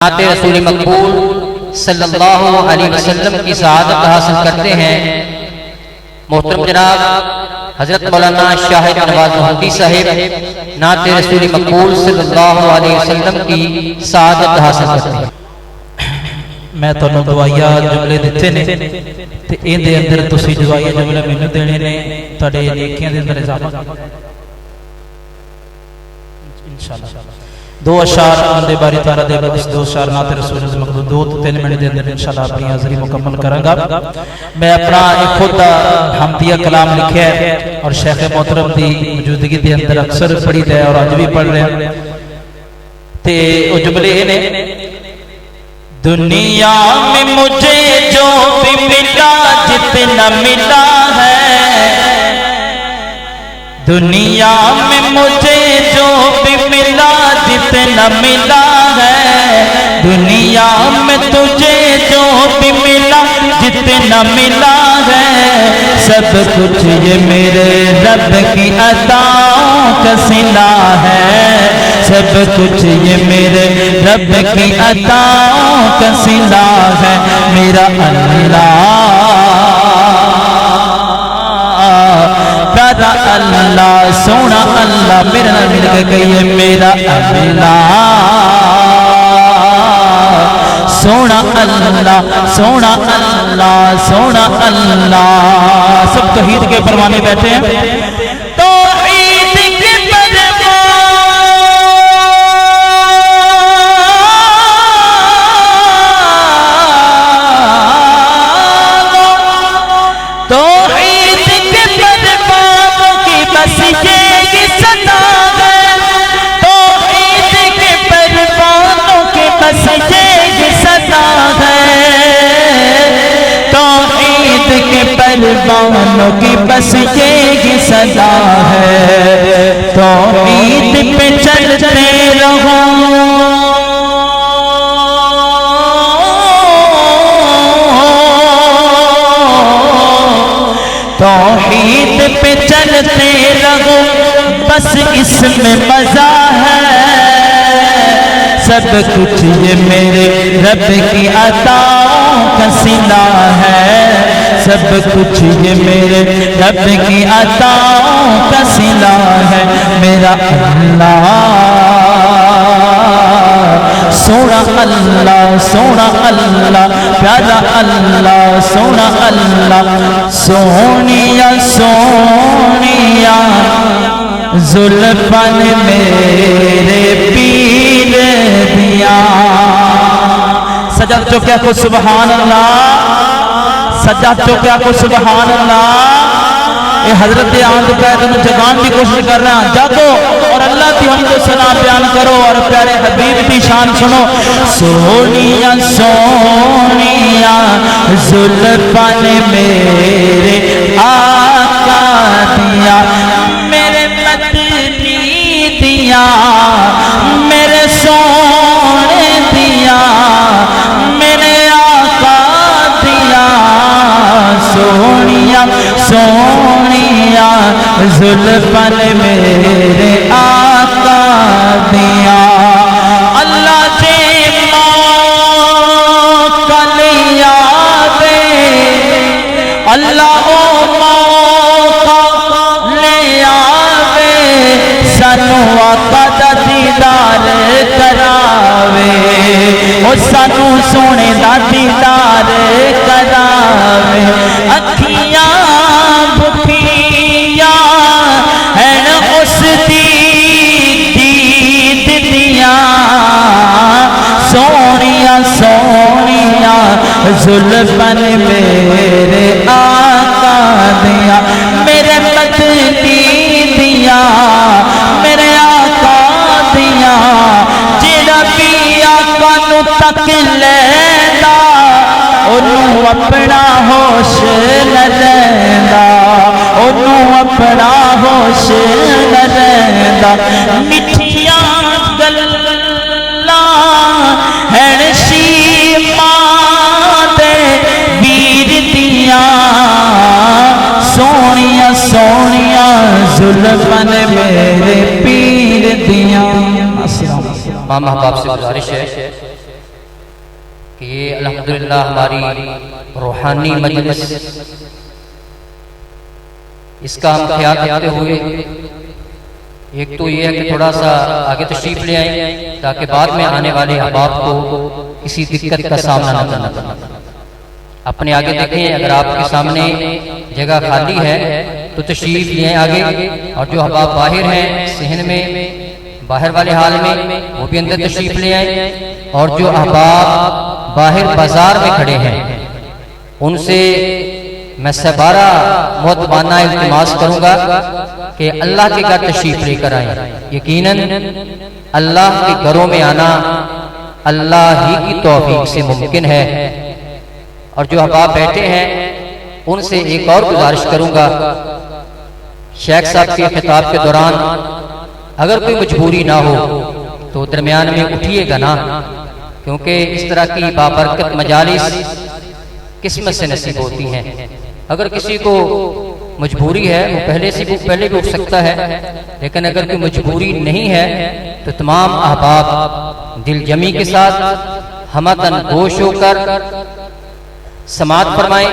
نعت رسول مقبول صلی اللہ علیہ وسلم کی سعادت حاصل کرتے ہیں محترم جناب حضرت مولانا شاہد نواز محمدی صاحب نعت رسول مقبول صلی اللہ علیہ وسلم کی سعادت حاصل کرتے ہیں۔ میں تانوں دعائیہ جملے دیتے نے تے ان دے اندر تسی دعائیہ جملے مینوں دینے نے تہاڈے نیکیاں دے اندر اضافہ انشاءاللہ دو اشعار بندے باری تعالی دے بس دو اشعار نعت رسول مقبول 2 سے 3 منٹ دے اندر انشاءاللہ اپنی حاضری مکمل کراں گا۔ میں اپنا خود حمدیہ کلام لکھیا ہے اور شیخ محترم دی موجودگی دے اندر اکثر پڑھی ہے اور اج بھی پڑھ رہے ہیں تے او جملے نے دنیا میں مجھے جو بھی ملا جتنا ملا ہے، دنیا میں مجھے جو بھی ملا جتنا ملا ہے، دنیا میں تجھے جو بھی ملا جتنا ملا ہے، سب کچھ یہ میرے رب کی عطاؤں کا صلہ ہے، سب کچھ یہ میرے رب کی عطاؤں کا صلہ ہے، میرا اللہ پیارا اللہ سونا اللہ میرے نال مل کے کہیے میرا اللہ سونا اللہ سونا اللہ سونا اللہ۔ سب توحید کے پروانے بیٹھے ہیں، پروانوں کی بس یہ صدا ہے، توحید پہ چلتے رہو توحید پہ چلتے رہو بس اس میں مزہ ہے، سب کچھ یہ میرے رب کی عطاؤں کا صلہ ہے، سب کچھ یہ میرے رب کی عطاؤں کا صلہ ہے، میرا اللہ سونا اللہ سونا اللہ پیارا اللہ سونا اللہ سونیا سونیا زلفن میرے پیر دیا۔ سجد چکیا کو سبحان اللہ، سجد چکیا کو سبحان اللہ۔ اے حضرت آمد قائد جگان بھی کوشش کر رہے ہیں، جاگو اور اللہ کی حمد و ثنا بیان کرو اور پیارے حبیب کی شان سنو۔ سونیا سونیا زلفن میرے آقا دیا، میرے مدنی دیا، میرے سونے دیا، میرے آقا دیا، سونیا سونیا زلفن میرے آقا دیا۔ اللہ جے موقع لیا دے، اللہ او موقع لیا دے، سانو آقا دا دیدار کراوے، او سانو سونے دا دیدار کراوے، اکھیاں بکھیاں ہیں اس دی دید دیاں، سونیا سونیا زلفن میرے آقا دیا، میرے مدنی دیا، میرے آقا دیا، جیڑا بھی آقا نو تک لینا انہوں اپنا ہوش نہ رہندا، انہوں اپنا ہوش نہ رہندا، مٹھیاں گلاں ہیں شیماں دے ویر دیاں، سونیا سونیا زلفن میرے پیر دیاں۔ ماں محباب سے گزارش ہے کہ یہ الحمدللہ ہماری روحانی مجلس، اس کا ہم خیال رکھتے ہوئے ایک تو یہ ہے کہ تھوڑا سا آگے تشریف لے آئیں تاکہ بعد میں آنے والے احباب کو کسی دقت کا سامنا نہ کرنا پڑے۔ اپنے آگے دیکھیں، اگر آپ کے سامنے جگہ خالی ہے تو تشریف لیں آگے، اور جو احباب باہر ہیں صحن میں، باہر والے حال میں، وہ بھی اندر تشریف لے آئیں، اور جو احباب باہر بازار میں کھڑے ہیں ان سے میں سبارہ مؤدبانہ التماس کروں گا کہ اللہ کے گھر تشریف لے کر آئیں۔ یقیناً اللہ کے گھروں میں آنا اللہ ہی کی توفیق سے ممکن ہے۔ اور جو احباب بیٹھے ہیں ان سے ایک اور گزارش کروں گا، شیخ صاحب کے خطاب کے دوران اگر کوئی مجبوری نہ ہو تو درمیان میں اٹھیے گا نہ، کیونکہ اس طرح کی بابرکت مجالس قسمت سے نصیب ہوتی ہیں۔ اگر کسی کو مجبوری ہے وہ پہلے بھی اٹھ سکتا ہے، لیکن اگر کوئی مجبوری نہیں ہے تو تمام احباب دل جمی کے ساتھ ہمتن گوش ہو کر سماعت فرمائیں۔